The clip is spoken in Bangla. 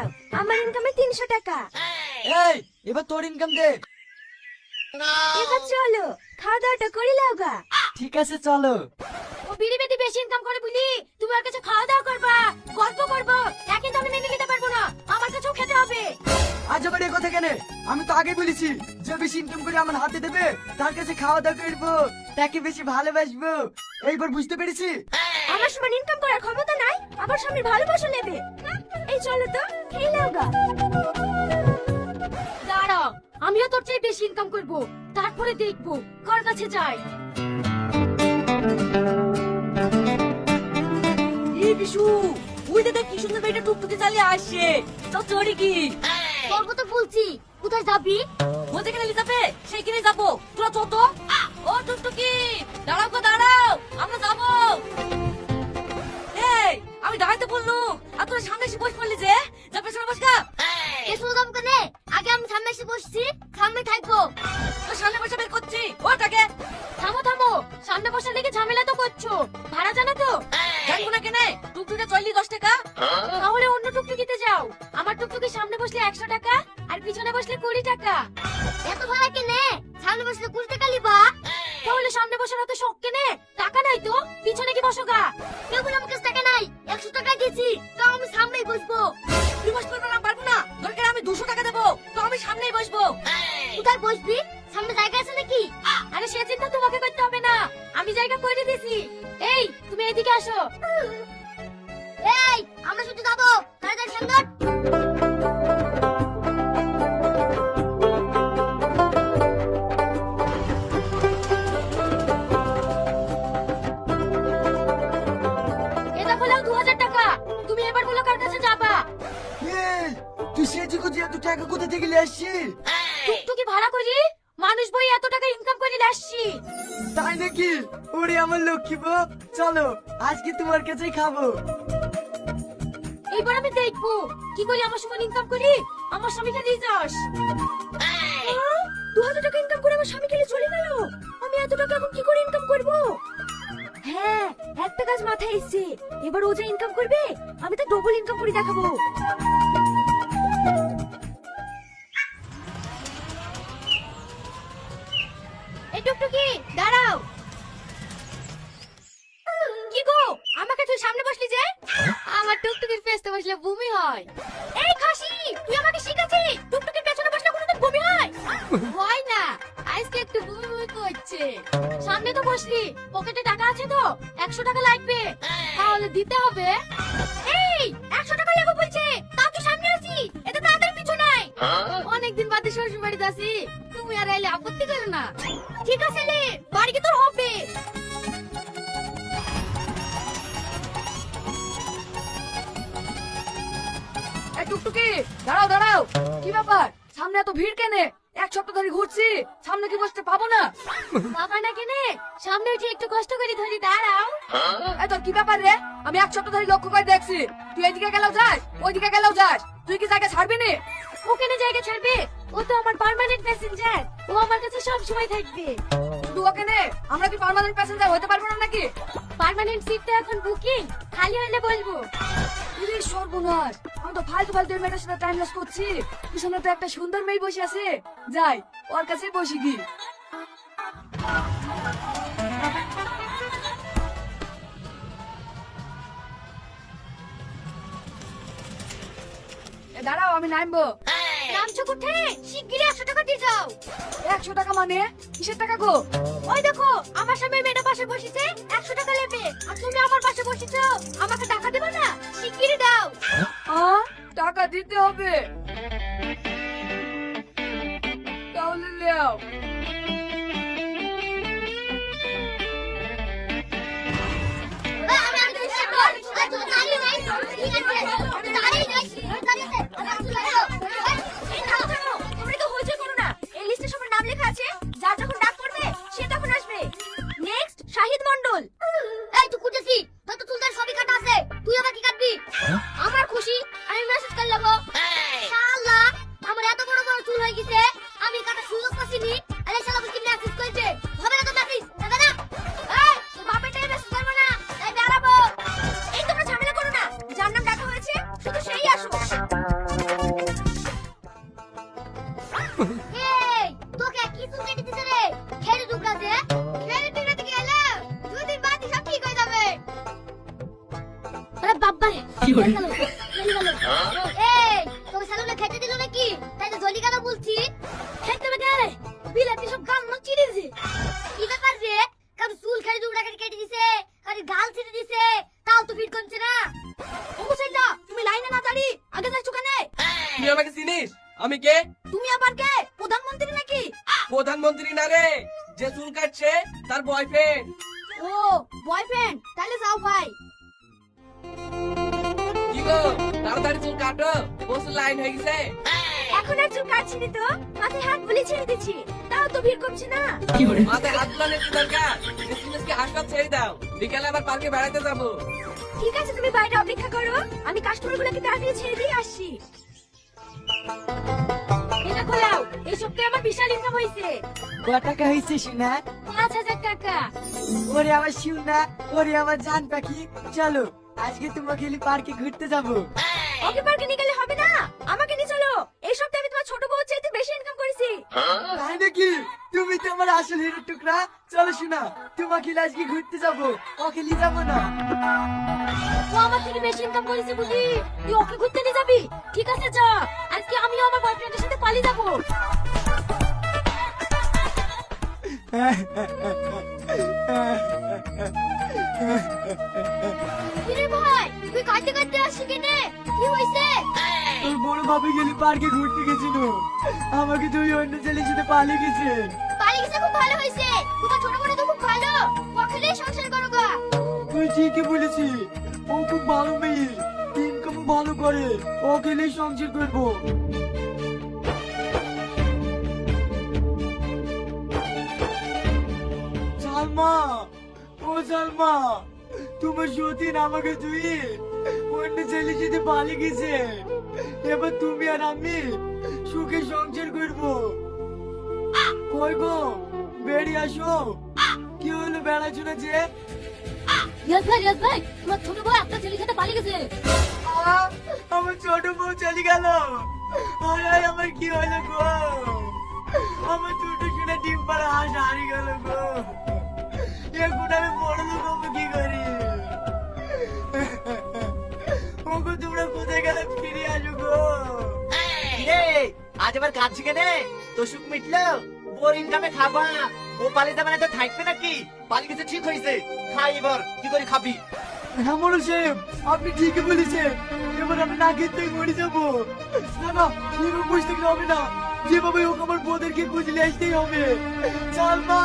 দাও, আমার ইনকামে 300 টাকা। এই এবার তোর ইনকাম দে। এবার চলো খাওয়া দাওয়াটা করে লাও গা। ঠিক আছে চলো। ও বিড়ি বেটি বেশি ইনকাম করে বলি তুমি ওর কাছে খাওয়া দাওয়া করবা, গল্প করবো, তা কিন্তু আমি মেনে নিতে পারবো না, আমার কাছেও খেতে হবে। আজ আবার এ কথা কেন? আমি তো আগে বলেছি যে বেশি ইনকাম করে আমার হাতে দেবে তার কাছে খাওয়া দাওয়া করবো, তাকে বেশি ভালোবাসবো। এইবার বুঝতে পেরেছি। আমার সমান ইনকাম করার ক্ষমতা নাই, আবার স্বামীর ভালোবাসা নেবে। এই চলো তো খেয়ে নাও গা। দাঁড়াও, আমিও তোর চেয়ে বেশি ইনকাম করবো, তারপরে দেখবো কার কাছে যাই। এই বিশু, ওই দাদা কি সুন্দর মেয়েটা টুকটুকি চালিয়ে আসছে, তো চড়ি কি? তোর তো বলছি, কোথায় যাবি? ও যেখানে নিয়ে যাবে সেইখানে যাবো, তোরা চত। ও টুকটুকি দাঁড়াও গো দাঁড়াও, আমরা যাবো। এই আমি দাঁড়াইতে বললু আর তোরা সামনে এসে বসে পড়লি যে, যা পেছনে বস গা। এসো দাম কেনে, আগে আমি সামনে এসে বসছি, সামনে থাকবো। তোর সামনে বসে বের করছি ওটাকে। থামো থামো, সামনে বসে লেগে ঝামেলা তো করছো, ভাড়া জানো তো? জানবো না কেনে, টুকটুকিটা চললি 10 টাকা। তাহলে অন্য টুকটুকিতে যাও, আমার টুকটুকির সামনে বসলে 100 টাকা আর পিছনে বসলে 20 টাকা। এত ভাড়া কেনে, সামনে বসলে 20 টাকা লিবা? তাহলে সামনে বসার তো শখ কেনে, টাকা নাই তো পিছনে কি বসো গা? কেউ বলে আমার কাছে টাকা নাই, 100 টাকা দিয়েছি, তাও আমি সামনেই বসবো। তুই বসতে পারবো না, পারবো না, দরকার আমি 200 টাকা দেবো, তো আমি সামনেই বসবো। কোথায় বসবি? সামনে জায়গা আছে নাকি? আরে সে চিন্তা তোমাকে করতে হবে না, আমি জায়গা করে দিয়েছি। এই তুমি এদিকে আসো। এই আমরা শুধু যাবো, তাড়াতাড়ি সামনে। এটা হলো 2000 টাকা, তুমি এবার বলো কার কাছে যাবা? এই, তুই সেজি কুজি এত টাকা কোথা থেকে নিয়ে আসছিস? টুকটুকি ভাড়া করি, মানুষ বই এত টাকা ইনকাম করে আসছি। তাই নাকি? ওরে আমার লক্ষ্মী বউ, চলো আজকে তোমার কাছেই খাবো। এইবার আমি দেখবো কি করে আমার সমান ইনকাম করি, আমার স্বামীকে দিয়ে যাস। 2000 টাকা ইনকাম করে আমার স্বামী খেলে চলে গেল, আমি এত টাকা এখন কি করে ইনকাম করব? হ্যাঁ, একটা কাজ মাথায় এসেছে, এবার ও যে ইনকাম করবে আমি তো ডবল ইনকাম করে দেখাবো। এই টুকটুকি দাঁড়াও। কি গো, আমাকে তুই সামনে বসলি যে? আমার টুকটুকির পেছনে বসলে বমি হয়। এই খাসি, তুই আমাকে শিখাচ্ছিস টুকটুকির পেছনে বসলে কোনোদিন বমি হয়? হয় না, আজকে একটু বমি বমি করছে। সামনে তো বসলি, পকেটে টাকা আছে তো? 100 টাকা লাগবে, তাহলে দিতে হবে। এই 100 টাকা লাগবে বলছে, তাও তুই সামনে আছি, এটা তাড়াতাড়ি পিছু নাই। অনেকদিন বাদে শ্বশুর বাড়িতে আছি, তুমি আর এলে আপত্তি করো না। ঠিক আছে লে, বাড়ি কি তোর হবে? এই টুকটুকি দাঁড়াও দাঁড়াও, কি ব্যাপার সামনে এত ভিড় কেনে? 1 সপ্তাহ ধরে ঘুরছি, সামনে কি বসতে পাবো না? বাবা না কেনে, সামনে উঠে একটু কষ্ট করে ধরি, দাঁড়াও। এই তোর কি ব্যাপার রে? আমি 1 সপ্তাহ ধরে লক্ষ্য করে দেখছি, তুই এদিকে গেলেও যাস ওইদিকে গেলেও যাস, তুই কি জায়গা ছাড়বি না? ও কেনে জায়গা ছাড়বে? ও তো আমার পার্মানেন্ট প্যাসেঞ্জার, ও আমার কাছে সব সময় থাকবে। শুধু ওকে নে, আমরা কি পার্মানেন্ট প্যাসেঞ্জার হতে পারবো না নাকি? পার্মানেন্ট সিট তো এখন বুকিং, খালি হলে বলবো। ইরে সর্বনাশ, আমি তো ফালতু ফালতু মেয়েটার সাথে টাইম লস করছি, পিছনে তো একটা সুন্দর মেয়ে বসে আছে, যাই ওর কাছে বসে গি। দাঁড়াও আমি নামবো। নামছো কোথায়? শিগগিরই 100 টাকা দিয়ে যাও। 100 টাকা মানে কিসের টাকা গো? ওই দেখো, আমার সামনে মেয়েটা পাশে বসেছে, 100 টাকা নেবে, আর তুমি আমার পাশে বসেছো, আমাকে টাকা দেবে না? শিগগিরই দাও। টাকা দিতে হবে, তাহলে লেও। যার যখন ডাক পড়বে সে তখন আসবে। নেক্সট শাহিদ মন্ডল। এই তুই কুটেছি, তোর তো চুলদার সবই কাটা আছে, তুই আবার কি কাটবি? আমার খুশি, আমি মেসেজ করে নেবো। শালা, আমার এত বড় বড় চুল হয়ে গেছে, আমি কাটা সুযোগ পাচ্ছিনি, আরে শালা বুঝি মেসেজ করেছে, হবে না তো মেসেজ, দাদা না। এই তোর বাপের টাইম মেসেজ করবো না, তাই বেরাবো। এই তোমরা ঝামেলা করো না, যার নাম ডাকা হয়েছে এই তোকে সালুনে খেতে দিল নাকি? তাই তো জলি কেন বলছি? খেতে হবে না রে, বিলাতি সব গাল না চিড়ে দিছে। কি ব্যাপার রে? কারো চুল খাড়ি দুটা কেটে দিছে, কারো গাল ছিঁড়ে দিছে, তাও তো ফিট করছে না। ও মুসাইল্লা, তুমি লাইনে না দাঁড়ি আগে যাচ্ছ কেন? তুই আমাকে চিনিস? আমি কে? তুমি আবার কে? প্রধানমন্ত্রী নাকি? প্রধানমন্ত্রী না রে, যে চুল কাটছে তার বয়ফ্রেন্ড। ও বয়ফ্রেন্ড, তাহলে যাও ভাই। কি গো, তাড়াতাড়ি চুল কাটো, বসে লাইন হয়ে গেছে। এখন আর চুল কাটছি না তো, মাথায় হাত বুলিয়ে ছেড়ে দিচ্ছি, তাও তো ভিড় করছে না। মাথায় হাত বুলানোর কি দরকার? এসএমএসকে হাসপাতাল ছেড়ে দাও, বিকালে আবার পার্কে বেড়াতে যাবো। ঠিক আছে, তুমি বাইরে অপেক্ষা করো, আমি কাস্টমার গুলোকে তাড়াতাড়ি ছেড়ে দিয়ে আসছি। এটা খোলাও, এই সপ্তাহে আমার বিশাল ইনকাম হয়েছে। কত টাকা হয়েছে সোনা? 5,000 টাকা। ওরে আমার সোনা, ওরে আমার জান পাখি, চলো আজকে তোমাকে পার্কে ঘুরতে যাবো। ওকে পার্কে নিয়ে গেলে হবে না, আমাকে নিয়ে চলো। এই সপ্তাহে আমি তোমার ছোট বউর চাইতে বেশি ইনকাম করেছি। তাই নাকি? তুমি তো আমার আসল হিরো টুকরা। চলো সোনা, তোমাকে আজকে ঘুরতে যাবো, ওকে নিয়ে যাবো না। ও আমার থেকে বেশি ইনকাম করেছে বুঝি, তুই ওকে ঘুরতে নিয়ে যাবি? ঠিক আছে যা, আজকে আমিও আমার বয়ফ্রেন্ডের সাথে পালিয়ে যাবো। কিরে ভাই, তুই কাঁদতে কাঁদতে আসছিস কেনে? কি হয়েছে? তোর বড় ভাবে গেলে পার্কে ঘুরতে গেছিল, আমাকে তুই অন্য ছেলের সাথে পালিয়ে গেছে। পালিয়ে গেছে, খুব ভালো হয়েছে। তোমার ছোট বোন তো খুব ভালো, ওখানে সংসার করো গা। তুই ঠিকই বলেছিস, ও খুব ভালো মেয়ে, ইনকাম ভালো করে, ওকে নিয়ে সংসার করবো। সালমা, ও সালমা, তোমার সতীন আমাকে তুই অন্য ছেলের সাথে পালিয়ে গেছে, এবার তুমি আর আমি সুখে সংসার করবো। কই গো, বেরিয়ে আসো। কি হলো, বেড়াচ্ছ না যে? রিয়াজ ভাই, তোমার ছোট বউ একটা ছেলের সাথে পালিয়ে গেছে। আমার ছোট বউ চলে গেল। আয় আয়, আমার কি হলো গো? আমার দুটো শুনে ডিম পাড়া হাঁস হারিয়ে গেল গো। এখন আমি বড় লোক হবো কি করি? ওগো, তোমরা কোথায় গেলে, ফিরে আসো গো। আজ আবার কাঁদছি কেনে? তো সুখ মিটলো? বোর ইনকামে খাবা, ও পালিয়ে যাবে না তো থাকবে নাকি? পালিয়ে গেছে ঠিক হয়েছে, খাই এবার কি করে খাবি? হ্যাঁ মোড়ল সাহেব, আপনি ঠিকই বলেছেন, এবার আমি না খেতে মরে যাবো। না না, এবার বুঝতে হবে না, যেভাবে হোক আমার বউদেরকে খুঁজলে আসতেই হবে। সালমা!